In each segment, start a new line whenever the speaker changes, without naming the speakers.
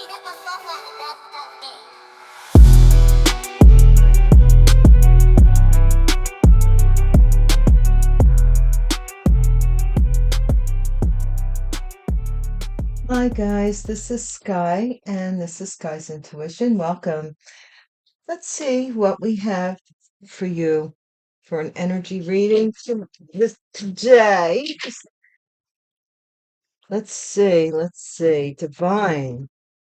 Hi guys, this is Sky and this is Sky's Intuition. Welcome. Let's see what we have for you for an energy reading this today. Let's see. Divine.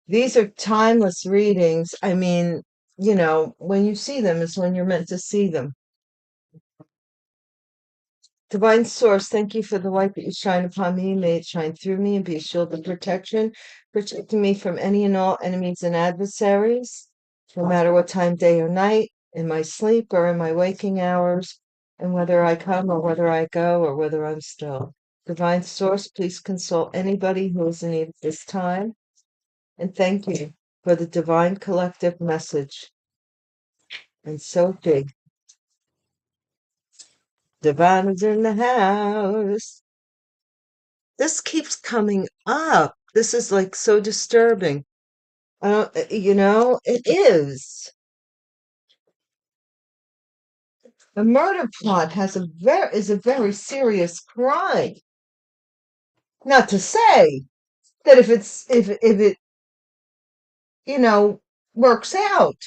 These are timeless readings. I mean, when you see them is when you're meant to see them. Divine Source, thank you for the light that you shine upon me. May it shine through me and be a shield of protection, protecting me from any and all enemies and adversaries, no matter what time, day or night, in my sleep or in my waking hours, and whether I come or whether I go or whether I'm still. Divine Source, please console anybody who is in need at this time. And thank you for the divine collective message. And so big. Divine is in the house. This keeps coming up. This is like so disturbing. I don't, it is. A murder plot is a very serious crime. Not to say that if it, works out,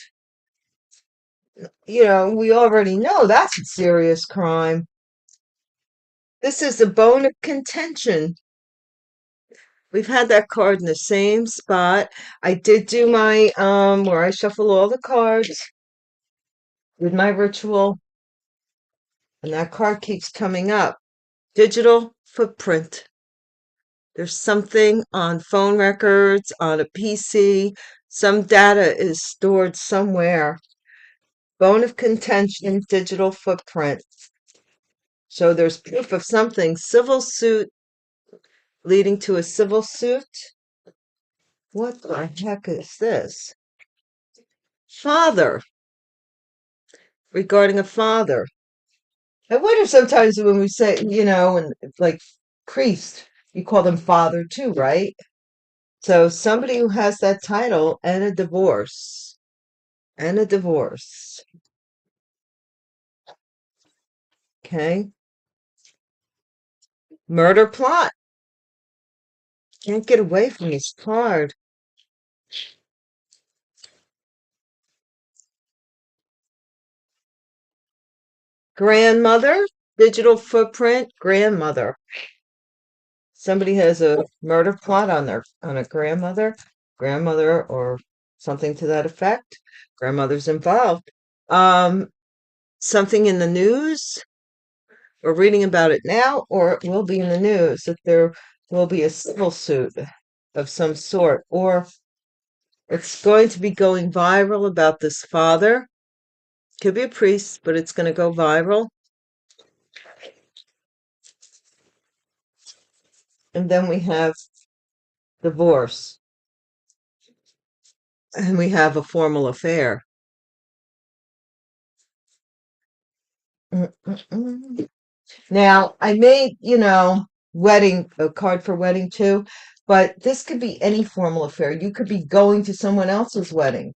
we already know that's a serious crime. This is a bone of contention. We've had that card in the same spot. I did do my where I shuffle all the cards with my ritual, and that card keeps coming up. Digital footprint. There's something on phone records, on a PC. Some data is stored somewhere. Bone of contention, digital footprint. So there's proof of something. Civil suit leading to a civil suit. What the heck is this? Father. Regarding a father. I wonder sometimes when we say, and like priest, you call them father too, right? So somebody who has that title and a divorce. And a divorce. Okay. Murder plot. Can't get away from this card. Grandmother. Digital footprint. Grandmother. Somebody has a murder plot on a grandmother or something to that effect. Grandmother's involved. Something in the news. We're reading about it now, or it will be in the news that there will be a civil suit of some sort, or it's going to be going viral about this father. Could be a priest, but it's going to go viral. And then we have divorce. And we have a formal affair. Now, I made, a card for wedding too, but this could be any formal affair. You could be going to someone else's wedding,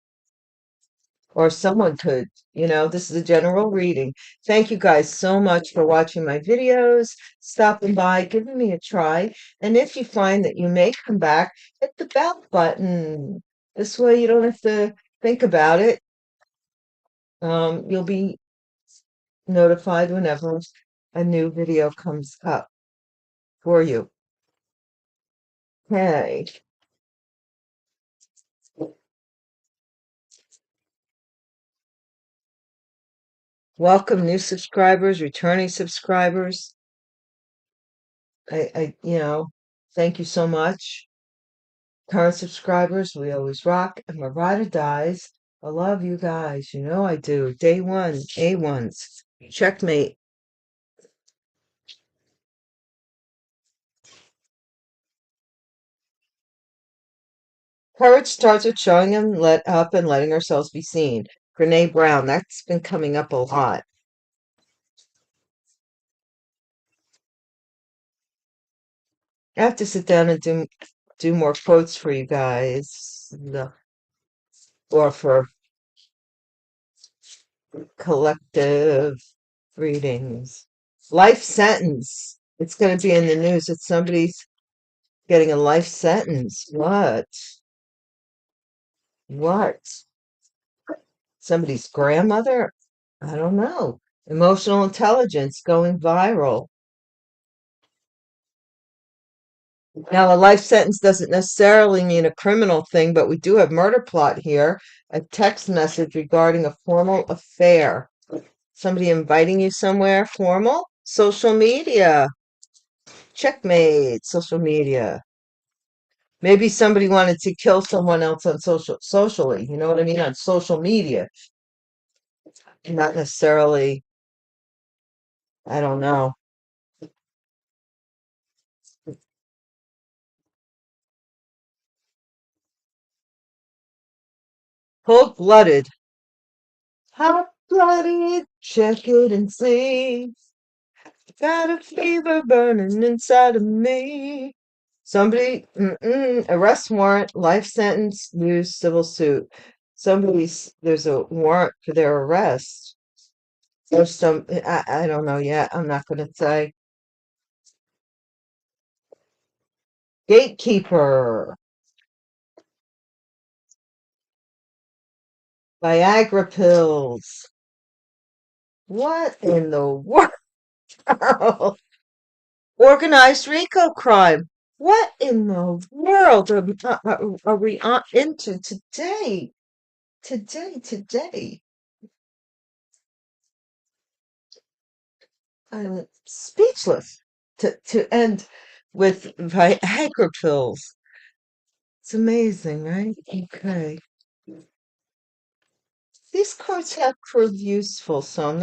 or someone could, this is a general reading. Thank you guys so much for watching my videos, stopping by, giving me a try. And if you find that you may come back, hit the bell button. This way you don't have to think about it. You'll be notified whenever a new video comes up for you. Okay. Welcome new subscribers, returning subscribers. Thank you so much. Current subscribers, we always rock, and my ride or dies. I love you guys. You know I do. Day one, A1s. Checkmate. Courage starts with showing up and letting ourselves be seen. Brene Brown, that's been coming up a lot. I have to sit down and do do more quotes for you guys, or for collective readings. Life sentence. It's going to be in the news that somebody's getting a life sentence. What? What? Somebody's grandmother? I don't know. Emotional intelligence going viral. Now, a life sentence doesn't necessarily mean a criminal thing, but we do have murder plot here. A text message regarding a formal affair. Somebody inviting you somewhere formal? Social media. Checkmate. Social media. Maybe somebody wanted to kill someone else on socially. You know what I mean? On social media. Not necessarily, I don't know. Cold-blooded. Hot-blooded. Check it and see. Got a fever burning inside of me. Somebody, arrest warrant, life sentence, use civil suit. There's a warrant for their arrest. There's I don't know yet. I'm not going to say. Gatekeeper, Viagra pills. What in the world? Organized RICO crime. What in the world are we into today? Today. I'm speechless to end with Viagra pills. It's amazing, right? Okay. These cards have proved useful, so I'm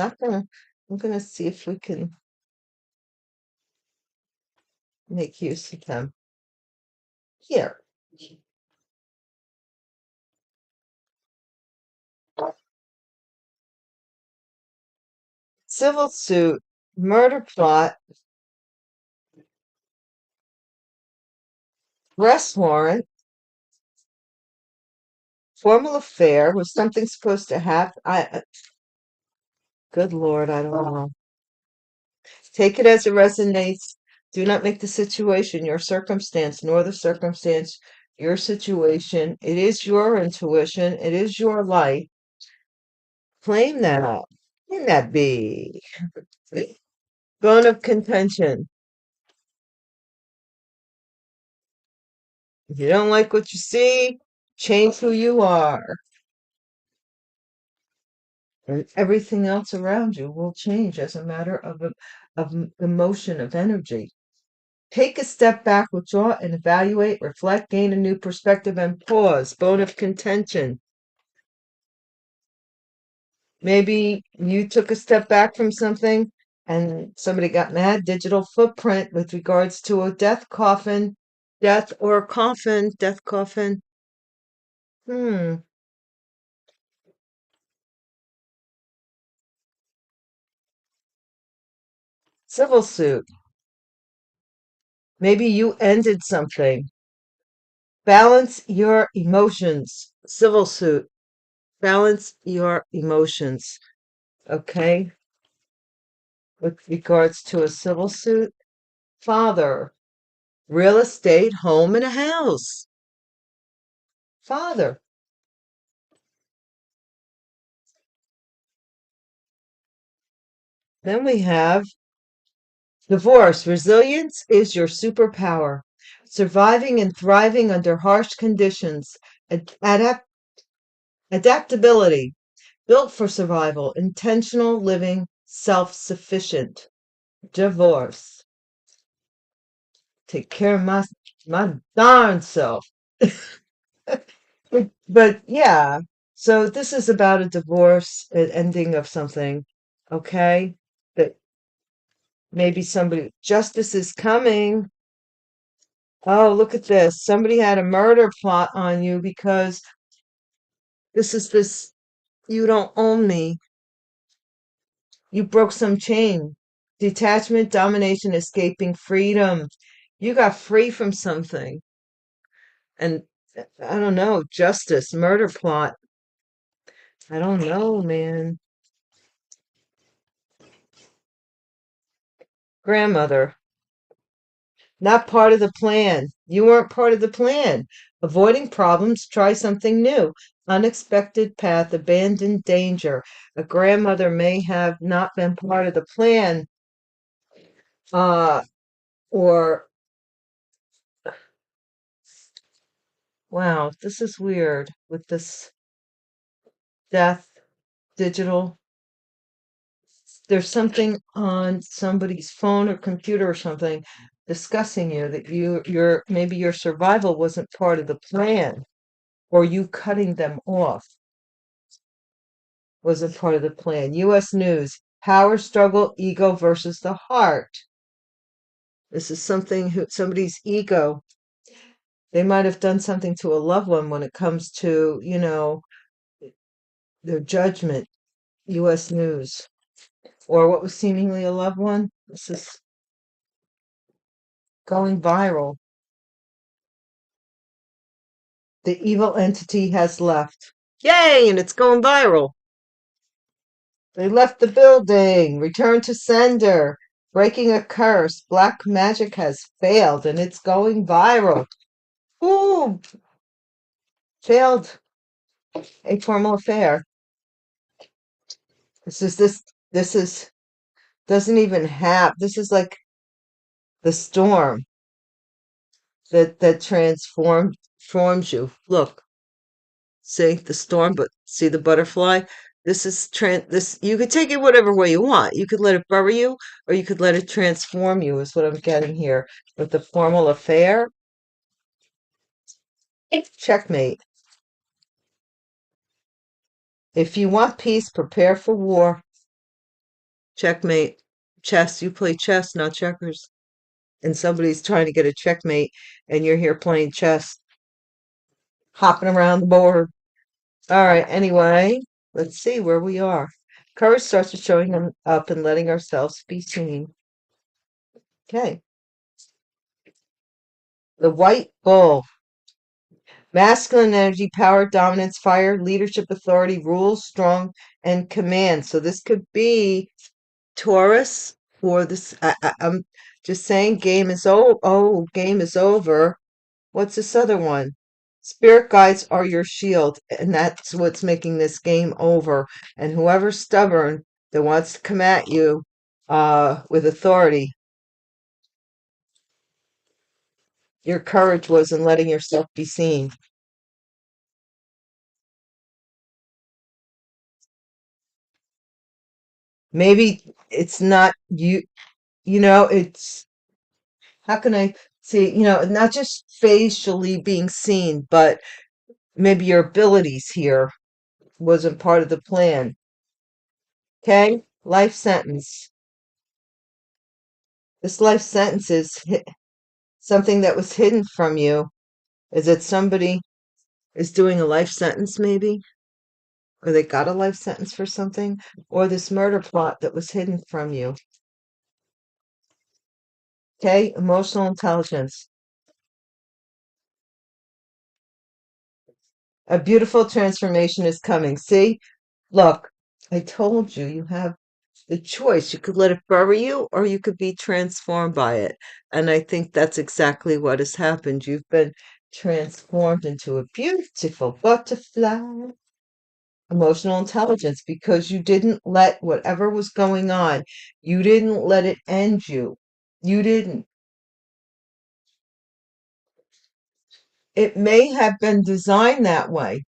gonna see if we can make use of them. Here. Civil suit, murder plot, arrest warrant, formal affair. Was something supposed to happen? Good Lord, I don't know. Take it as it resonates. Do not make the situation your circumstance, nor the circumstance your situation. It is your intuition. It is your life. Claim that. Claim that be. Bone of contention. If you don't like what you see, change who you are. And everything else around you will change as a matter of emotion, of energy. Take a step back, withdraw, and evaluate, reflect, gain a new perspective, and pause. Bone of contention. Maybe you took a step back from something and somebody got mad. Digital footprint with regards to a death coffin, death or coffin, death coffin. Hmm. Civil suit. Maybe you ended something. Balance your emotions. Civil suit. Balance your emotions. Okay. With regards to a civil suit, father, real estate, home, and a house. Father. Then we have divorce. Resilience is your superpower. Surviving and thriving under harsh conditions. Adaptability. Built for survival. Intentional living. Self-sufficient. Divorce. Take care of my darn self. But yeah, so this is about a divorce, an ending of something, okay? That maybe somebody, justice is coming. Oh, look at this. Somebody had a murder plot on you because this, you don't own me. You broke some chain. Detachment, domination, escaping freedom. You got free from something. And I don't know, justice, murder plot. I don't know, man. Grandmother, not part of the plan. You weren't part of the plan. Avoiding problems, try something new. Unexpected path, abandoned danger. A grandmother may have not been part of the plan, uh, or wow, this is weird with this death, digital. There's something on somebody's phone or computer or something discussing you that your maybe your survival wasn't part of the plan, or you cutting them off wasn't part of the plan. US News, power struggle, ego versus the heart. This is something somebody's ego. They might have done something to a loved one when it comes to, their judgment. US News. Or what was seemingly a loved one. This is going viral. The evil entity has left. Yay, and it's going viral. They left the building. Return to sender. Breaking a curse. Black magic has failed and it's going viral. Ooh, failed a formal affair. This is doesn't even have this is like the storm that transforms you. Look, see the storm, but see the butterfly. This you could take it whatever way you want. You could let it bury you, or you could let it transform you. Is what I'm getting here with the formal affair. Checkmate. If you want peace, prepare for war. Checkmate. Chess. You play chess, not checkers. And somebody's trying to get a checkmate, and you're here playing chess, hopping around the board. All right. Anyway, let's see where we are. Courage starts with showing up and letting ourselves be seen. Okay. The white bull. Masculine energy, power, dominance, fire, leadership, authority, rules, strong, and command. So this could be Taurus or this. I'm just saying, game is game is over. What's this other one? Spirit guides are your shield, and that's what's making this game over. And whoever's stubborn that wants to come at you with authority, your courage was in letting yourself be seen. Maybe it's not you, it's how can I see, not just facially being seen, but maybe your abilities here wasn't part of the plan. Okay? Life sentence. This life sentence is something that was hidden from you. Is it somebody is doing a life sentence, maybe? Or they got a life sentence for something? Or this murder plot that was hidden from you? Okay? Emotional intelligence. A beautiful transformation is coming. See? Look, I told you, you have the choice. You could let it bury you or you could be transformed by it. And I think that's exactly what has happened. You've been transformed into a beautiful butterfly. Emotional intelligence, because you didn't let whatever was going on, you didn't let it end you. You didn't. It may have been designed that way.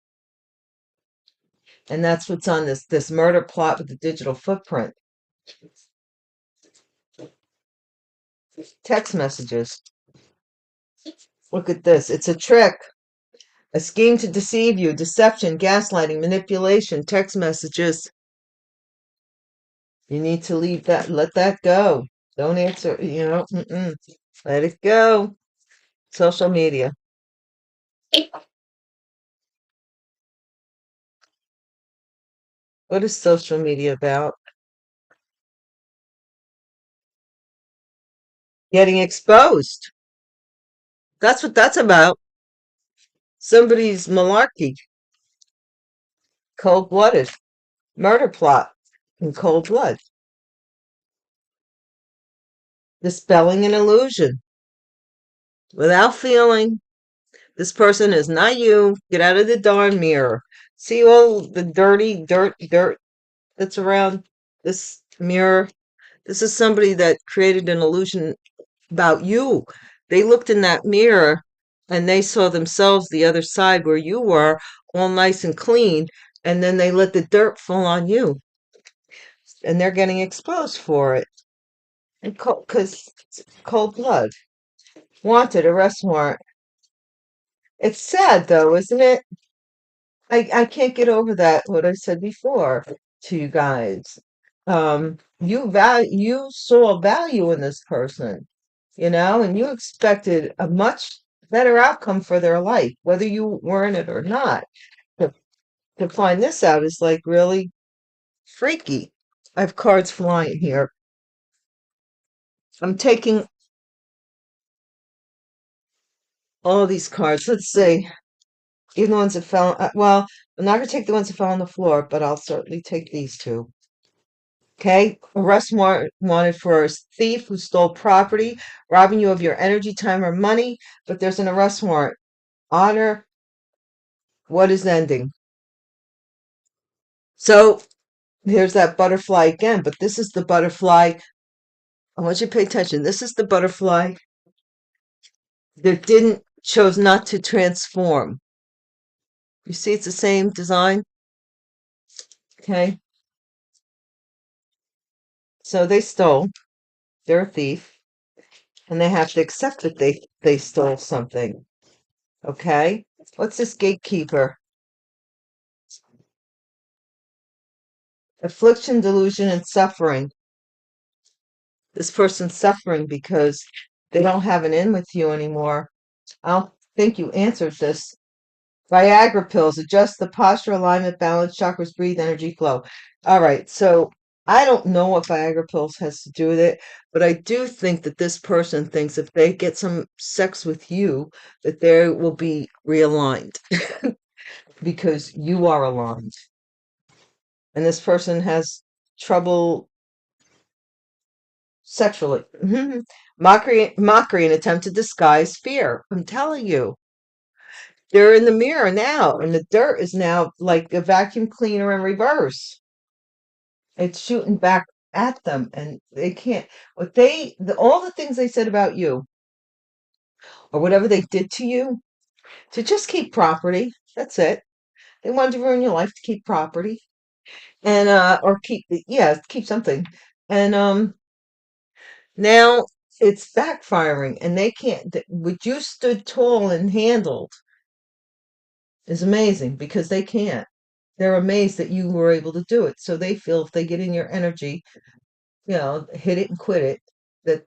And that's what's on this murder plot with the digital footprint. Text messages. Look at this. It's a trick. A scheme to deceive you, deception, gaslighting, manipulation, text messages. You need to leave that, let that go. Don't answer, let it go. Social media. What is social media about? Getting exposed. That's what that's about. Somebody's malarkey, cold-blooded, murder plot in cold blood, dispelling an illusion without feeling. This person is not you. Get out of the darn mirror. See all the dirty dirt that's around this mirror? This is somebody that created an illusion about you. They looked in that mirror and they saw themselves the other side where you were, all nice and clean, and then they let the dirt fall on you, and they're getting exposed for it. And because cold blood, wanted, arrest warrant. It's sad though, isn't it? I can't get over that, what I said before to you guys. You saw value in this person, and you expected a much better outcome for their life, whether you were in it or not. To, to find this out is like really freaky. I have cards flying here. I'm taking all these cards. Let's see. Even the ones that fell, well, I'm not going to take the ones that fell on the floor, but I'll certainly take these two. Okay, arrest warrant wanted for a thief who stole property, robbing you of your energy, time, or money, but there's an arrest warrant. Honor what is ending. So here's that butterfly again, but this is the butterfly. I want you to pay attention. This is the butterfly that chose not to transform. You see, it's the same design. Okay, so they stole. They're a thief, and they have to accept that they stole something. Okay, what's this gatekeeper? Affliction, delusion, and suffering. This person's suffering because they don't have an in with you anymore. I don't think you answered this. Viagra pills adjust the posture, alignment, balance, chakras, breathe, energy flow. All right, so I don't know what Viagra pills has to do with it, but I do think that this person thinks if they get some sex with you, that they will be realigned because you are aligned. And this person has trouble sexually. Mockery, an attempt to disguise fear. I'm telling you, they're in the mirror now, and the dirt is now like a vacuum cleaner in reverse. It's shooting back at them, and they can't. All the things they said about you, or whatever they did to you, to just keep property. That's it. They wanted to ruin your life to keep property, and or keep something, and now it's backfiring, and they can't. What you stood tall and handled is amazing because they can't. They're amazed that you were able to do it. So they feel if they get in your energy, hit it and quit it, that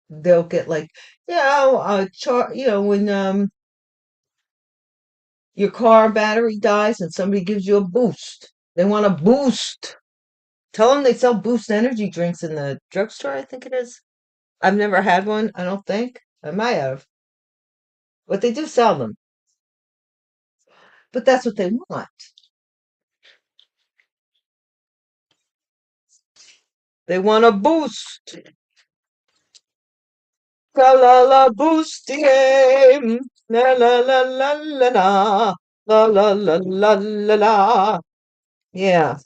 they'll get like, when your car battery dies and somebody gives you a boost, they want a boost. Tell them they sell Boost energy drinks in the drugstore, I think it is. I've never had one, I don't think. I might have. But they do sell them. But that's what they want. They want a boost. La la la boosting. La la la la la la. La la la la la la. Yeah,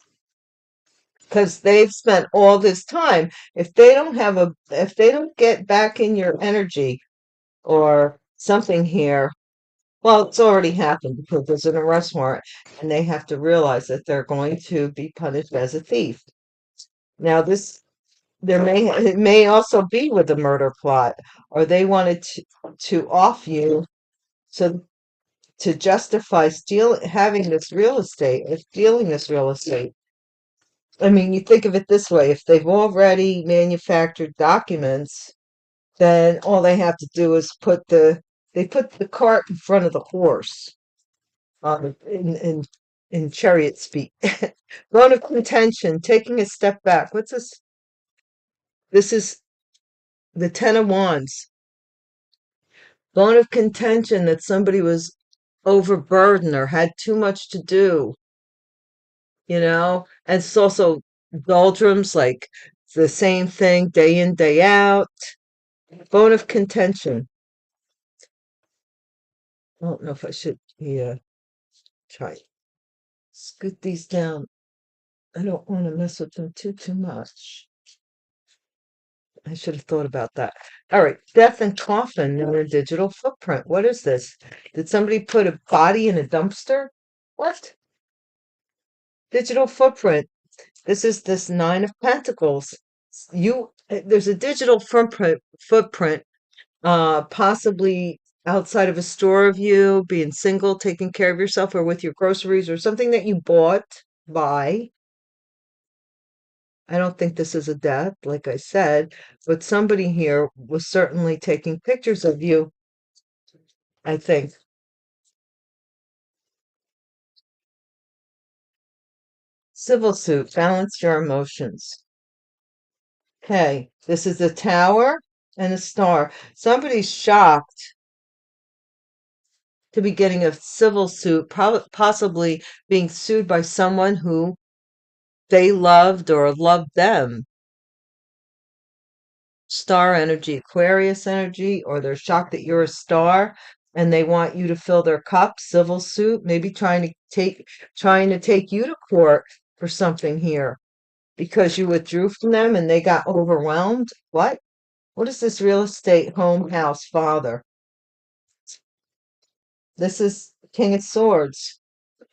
because they've spent all this time. If they don't get back in your energy or something here, well, it's already happened because there's an arrest warrant, and they have to realize that they're going to be punished as a thief. Now, it may also be with a murder plot, or they wanted to off you so to justify having this real estate or stealing this real estate. I mean, you think of it this way: if they've already manufactured documents, then all they have to do is put the cart in front of the horse, in chariot speak. Bone of contention, taking a step back. What's this? This is the Ten of Wands. Bone of contention that somebody was overburdened or had too much to do, and it's also doldrums, like the same thing day in, day out. Bone of contention. I don't know if I should, yeah, try scoot these down. I don't want to mess with them too much. I should have thought about that. All right, death and coffin in a digital footprint. What is this? Did somebody put a body in a dumpster? What? Digital footprint. This is this Nine of Pentacles. There's a digital footprint, possibly outside of a store of you, being single, taking care of yourself, or with your groceries, or something that you bought by. I don't think this is a death, like I said, but somebody here was certainly taking pictures of you, I think. Civil suit, balance your emotions. Okay, this is a tower and a star. Somebody's shocked to be getting a civil suit, possibly being sued by someone who they loved or loved them. Star energy, Aquarius energy, or they're shocked that you're a star and they want you to fill their cup, civil suit, maybe trying to take you to court for something here because you withdrew from them and they got overwhelmed. What? What is this real estate, home, house, father? This is King of Swords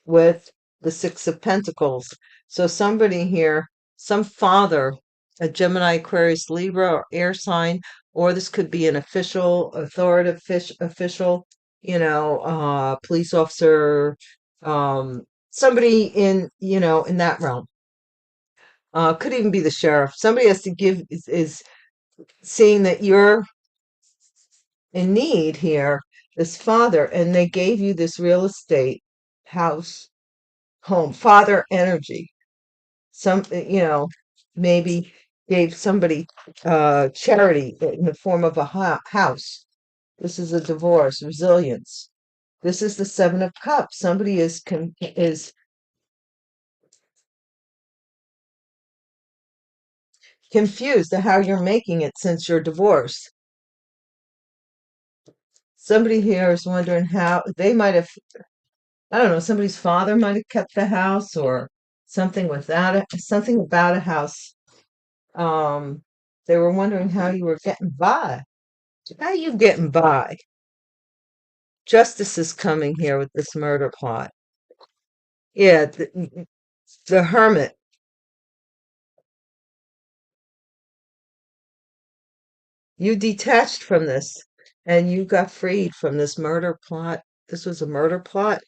with the Six of Pentacles. So somebody here, some father, a Gemini, Aquarius, Libra, or air sign, or this could be an official, authoritative official, police officer, somebody in that realm. Could even be the sheriff. Somebody has to give is seeing that you're in need here, this father, and they gave you this real estate, house, home, father energy. Maybe gave somebody charity in the form of a house. This is a divorce, resilience. This is the Seven of Cups. Somebody is confused at how you're making it since you're divorced. Somebody here is wondering how they might have, I don't know, somebody's father might have kept the house or something about a house. Um, they were wondering how you were getting by. How you getting by? Justice is coming here with this murder plot. Yeah, the hermit. You detached from this and you got freed from this murder plot. This was a murder plot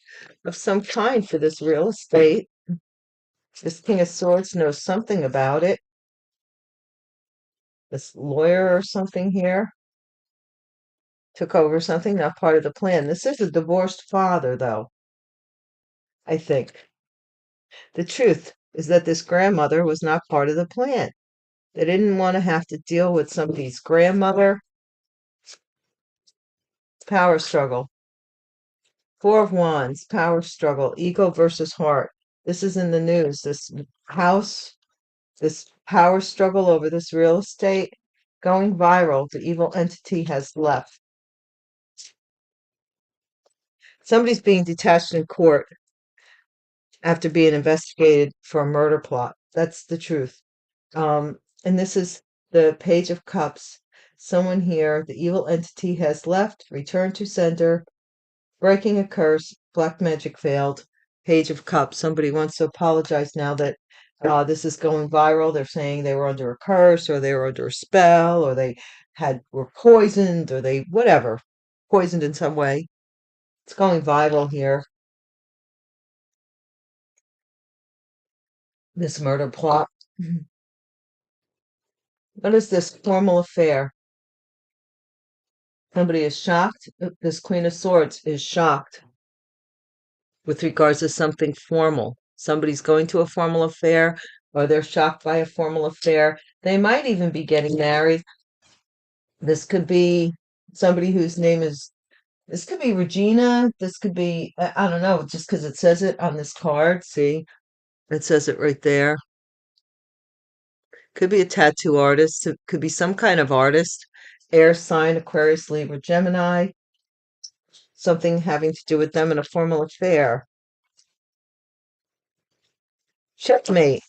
of some kind for this real estate. This King of Swords knows something about it. This lawyer or something here took over something, not part of the plan. This is a divorced father, though, I think. The truth is that this grandmother was not part of the plan. They didn't want to have to deal with somebody's grandmother. Power struggle. Four of Wands, power struggle, ego versus heart. This is in the news. This house, this power struggle over this real estate going viral. The evil entity has left. Somebody's being detached in court after being investigated for a murder plot. That's the truth. And this is the Page of Cups. Someone here, the evil entity has left, returned to sender, breaking a curse, black magic failed. Page of Cups. Somebody wants to apologize now that this is going viral. They're saying they were under a curse, or they were under a spell, or they were poisoned, or they whatever, poisoned in some way. It's going viral here. This murder plot. What is this formal affair? Somebody is shocked. This Queen of Swords is shocked with regards to something formal. Somebody's going to a formal affair, or they're shocked by a formal affair. They might even be getting married. This could be somebody whose name is This could be Regina. This could be, I don't know, just because it says it on this card. See, it says it right there. Could be a tattoo artist. It could be some kind of artist. Air sign, Aquarius, Libra, Gemini. Something having to do with them in a formal affair. Checkmate.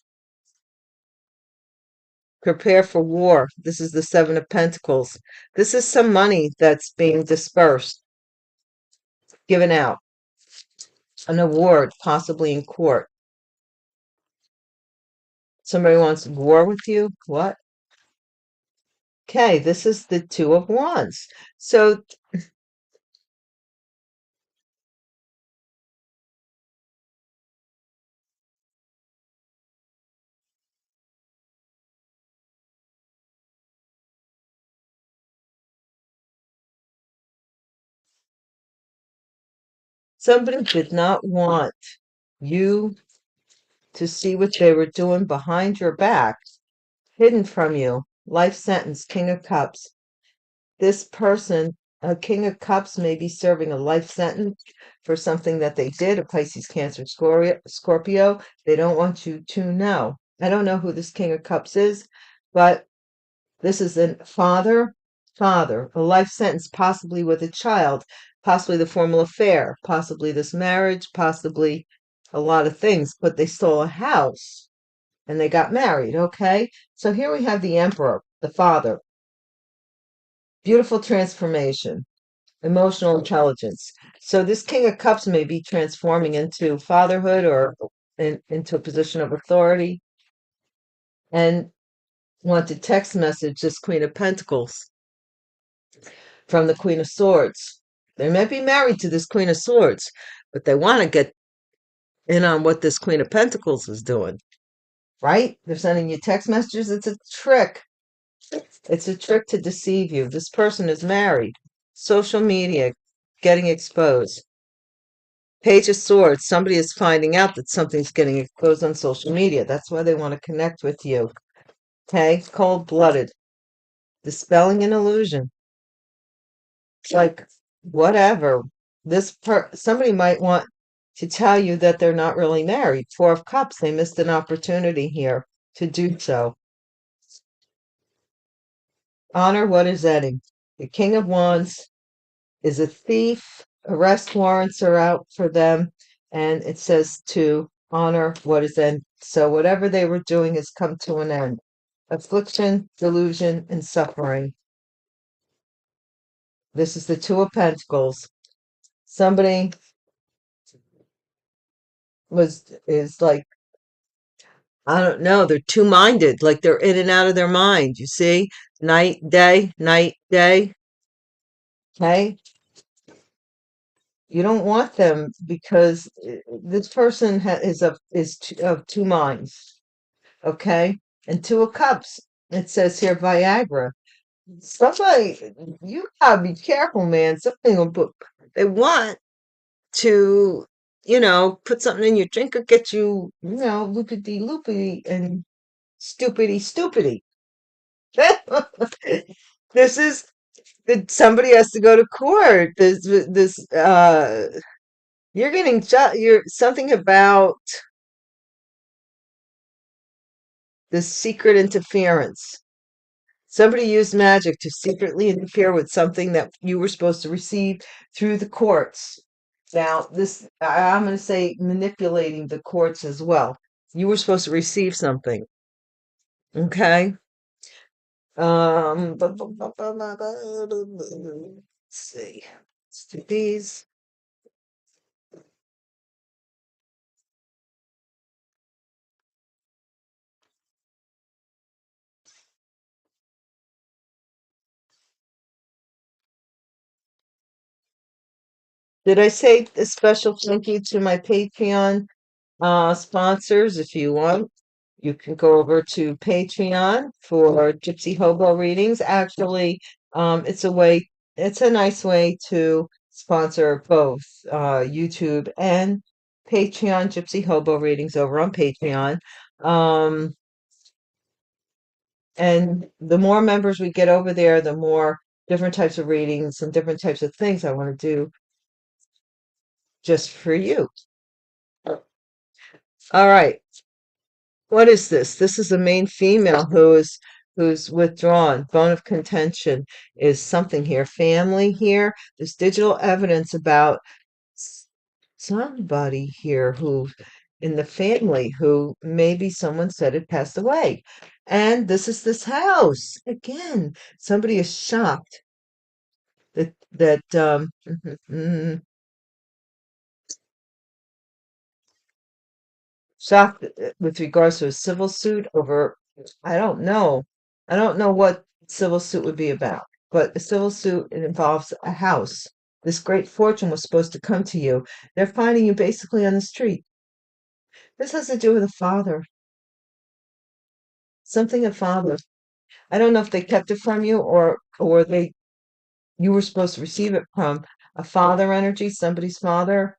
Prepare for war. This is the Seven of Pentacles. This is some money that's being dispersed, given out. An award, possibly in court. Somebody wants war with you? What? Okay, this is the Two of Wands. So somebody did not want you to see what they were doing behind your back, hidden from you. Life sentence, King of Cups. This person, a King of Cups, may be serving a life sentence for something that they did, a Pisces, Cancer, Scorpio. They don't want you to know. I don't know who this King of Cups is, but this is a father, a life sentence, possibly with a child, possibly the formal affair, possibly this marriage, possibly a lot of things, but they stole a house and they got married, okay? So here we have the Emperor, the father. Beautiful transformation, emotional intelligence. So this King of Cups may be transforming into fatherhood or into a position of authority. And want to text message this Queen of Pentacles from the Queen of Swords. They might be married to this Queen of Swords, but they want to get in on what this Queen of Pentacles is doing, right? They're sending you text messages. It's a trick. It's a trick to deceive you. This person is married. Social media getting exposed. Page of Swords. Somebody is finding out that something's getting exposed on social media. That's why they want to connect with you. Okay? Cold-blooded. Dispelling an illusion. Like, whatever. Somebody might want to tell you that they're not really married. Four of Cups. They missed an opportunity here to do so. Honor what is ending. The King of Wands is a thief. Arrest warrants are out for them, and it says to honor what is end. So whatever they were doing has come to an end. Affliction, delusion, and suffering. This is the Two of Pentacles. Somebody is like, I don't know, they're two-minded, like they're in and out of their mind, you see? Night, day, okay? You don't want them because this person of two minds, okay? And Two of Cups, it says here Viagra. Somebody, you gotta be careful, man. Something will put, they want to, put something in your drink or get you, loopity loopity and stupidity. This is that somebody has to go to court. You're getting you're something about this secret interference. Somebody used magic to secretly interfere with something that you were supposed to receive through the courts. Now, I'm going to say manipulating the courts as well. You were supposed to receive something, okay? Let's see. Let's do these. Did I say a special thank you to my Patreon sponsors? If you want, you can go over to Patreon for Gypsy Hobo readings. Actually, it's a nice way to sponsor both YouTube and Patreon Gypsy Hobo readings over on Patreon. And the more members we get over there, the more different types of readings and different types of things I want to do just for you. All right. What is this? This is a main female who's withdrawn. Bone of contention is something here. Family here. There's digital evidence about somebody here who in the family who maybe someone said had passed away. And this house. Again, somebody is shocked that shocked with regards to a civil suit over, I don't know. I don't know what civil suit would be about, but a civil suit, it involves a house. This great fortune was supposed to come to you. They're finding you basically on the street. This has to do with a father, something a father. I don't know if they kept it from you or they you were supposed to receive it from a father energy, somebody's father.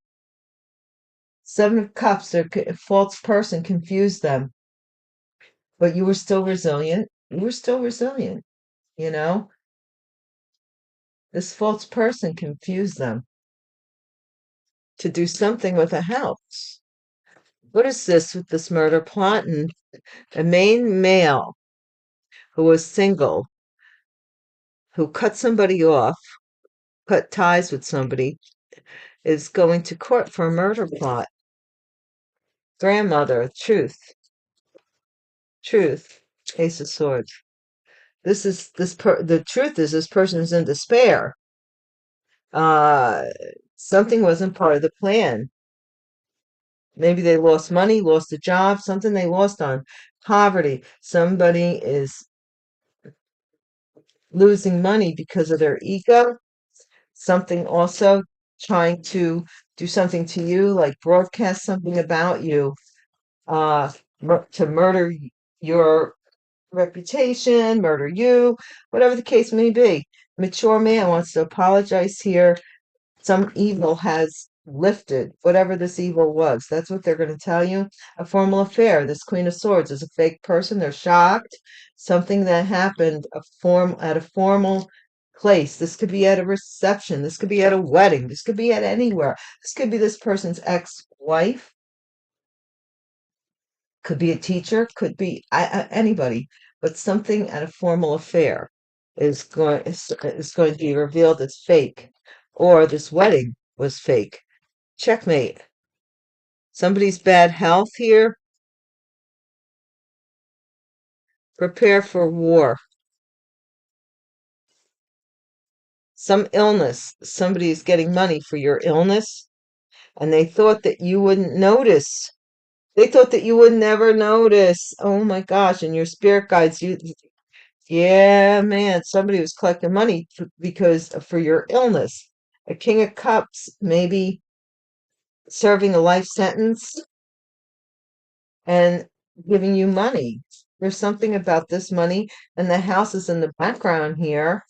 Seven of Cups, a false person confused them, but you were still resilient. You were still resilient, you know? This false person confused them to do something with a house. What is this with this murder plot? And a main male who was single, who cut somebody off, cut ties with somebody, is going to court for a murder plot. Grandmother, truth, Ace of Swords. The truth is this person is in despair. Uh, Something wasn't part of the plan. Maybe they lost money, lost a job, something they lost on poverty. Somebody is losing money because of their ego. Something also trying to do something to you, like broadcast something about you, uh, to murder your reputation, murder you, whatever the case may be. Mature man wants to apologize here. Some evil has lifted, whatever this evil was. That's what they're going to tell you. A formal affair. This Queen of Swords is a fake person. They're shocked. Something that happened at a formal place. This could be at a reception. This could be at a wedding. This could be at anywhere. This could be this person's ex-wife. Could be a teacher. Could be anybody. But something at a formal affair is going to be revealed as fake, or this wedding was fake. Checkmate. Somebody's bad health here. Prepare for war. Some illness. Somebody's getting money for your illness, and they thought that you wouldn't notice. They thought that you would never notice. Oh my gosh, and your spirit guides you. Yeah, man, somebody was collecting money because for your illness. A King of Cups, maybe serving a life sentence and giving you money. There's something about this money, and the house is in the background here.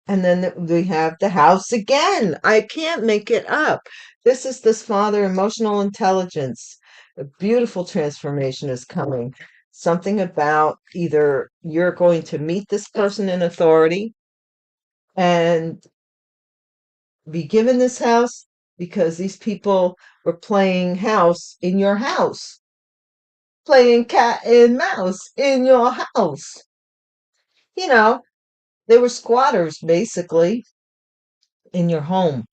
And then we have the house again. I can't make it up. This is this father, emotional intelligence. A beautiful transformation is coming. Something about either you're going to meet this person in authority and be given this house because these people were playing house in your house, playing cat and mouse in your house. You know, they were squatters basically in your home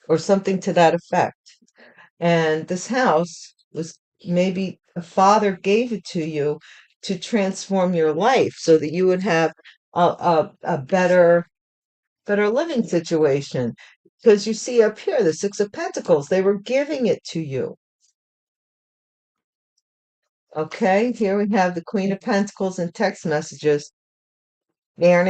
or something to that effect. And this house was maybe a father gave it to you to transform your life so that you would have a better living situation. Because you see up here, the Six of Pentacles, they were giving it to you. Okay, here we have the Queen of Pentacles in text messages. And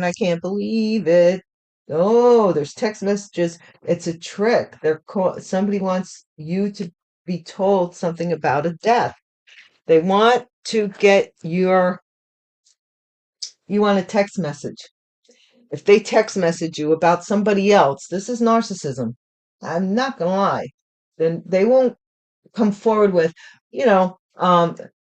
I can't believe it. Oh, there's text messages. It's a trick. Somebody wants you to be told something about a death. They want to get you want a text message. If they text message you about somebody else, this is narcissism. I'm not gonna lie. Then they won't come forward with, you know,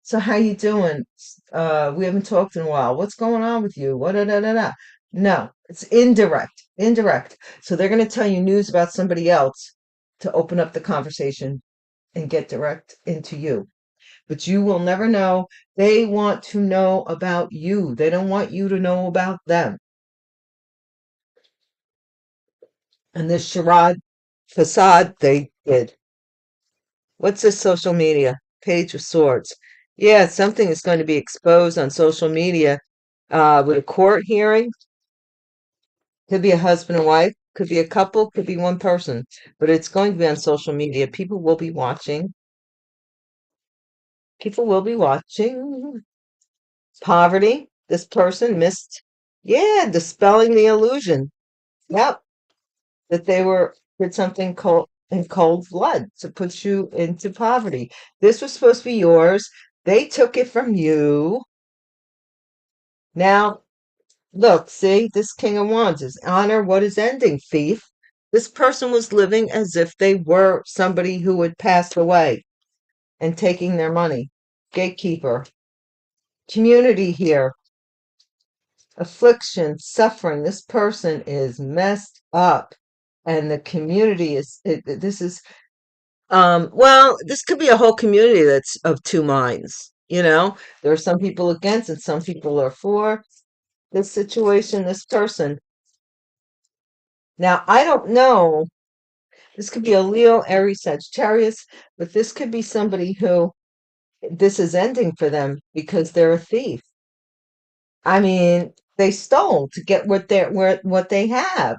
So how you doing? We haven't talked in a while. What's going on with you? What da, da, da, da. No, it's indirect. Indirect. So they're going to tell you news about somebody else to open up the conversation and get direct into you. But you will never know. They want to know about you. They don't want you to know about them. And this charade facade they did. What's this social media? Page of Swords. Yeah, something is going to be exposed on social media with a court hearing. Could be a husband and wife, could be a couple, could be one person, but it's going to be on social media. People will be watching. People will be watching. Poverty. This person missed. Yeah, dispelling the illusion. Yep, that they were did something cold in cold blood to put you into poverty. This was supposed to be yours. They took it from you. Now, look, see, this King of Wands is honor what is ending, thief. This person was living as if they were somebody who had passed away and taking their money. Gatekeeper. Community here. Affliction, suffering. This person is messed up. And the community is, this is, well, this could be a whole community that's of two minds. There are some people against and some people are for this situation, this person. Now, I don't know. This could be a Leo, Aries, Sagittarius, but this could be somebody who this is ending for them because they're a thief. I mean, they stole to get what they have.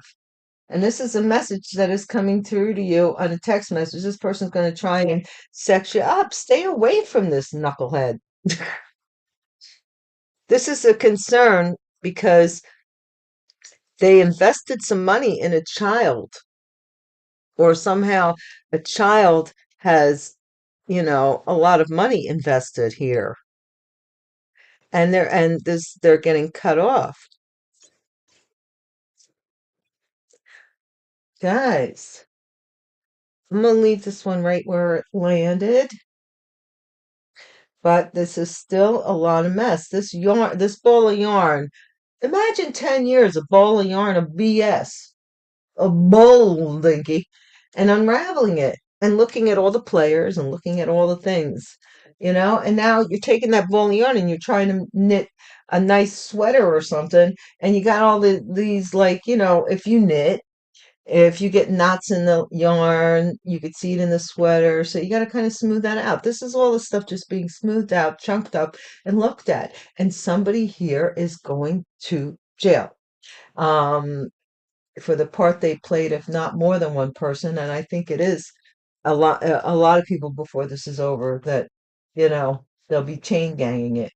And this is a message that is coming through to you on a text message. This person's going to try and sex you up. Stay away from this knucklehead. This is a concern because they invested some money in a child, or somehow a child has, a lot of money invested here, and they're getting cut off. Guys, I'm gonna leave this one right where it landed, but this is still a lot of mess. This ball of yarn. Imagine 10 years of ball of yarn of BS, a bowl dinky, and unraveling it and looking at all the players and looking at all the things, and now you're taking that ball of yarn and you're trying to knit a nice sweater or something, and you got all these, like, if you knit, if you get knots in the yarn, you could see it in the sweater. So you got to kind of smooth that out. This is all the stuff just being smoothed out, chunked up, and looked at. And somebody here is going to jail. Um, for the part they played, if not more than one person. And I think it is a lot of people before this is over that, they'll be chain ganging it.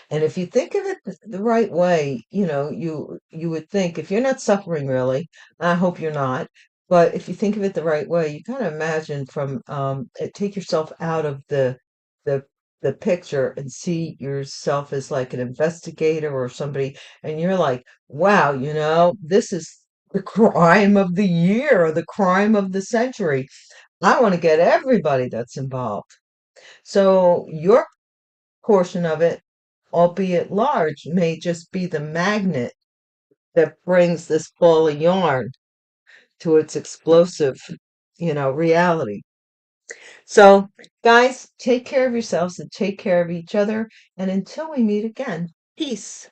And if you think of it the right way, you would think, if you're not suffering really, I hope you're not, but if you think of it the right way, you kind of imagine from take yourself out of the the picture and see yourself as like an investigator or somebody, and you're like, wow, this is the crime of the year, or the crime of the century. I want to get everybody that's involved. So your portion of it, albeit large, may just be the magnet that brings this ball of yarn to its explosive, reality. So, guys, take care of yourselves and take care of each other. And until we meet again, peace.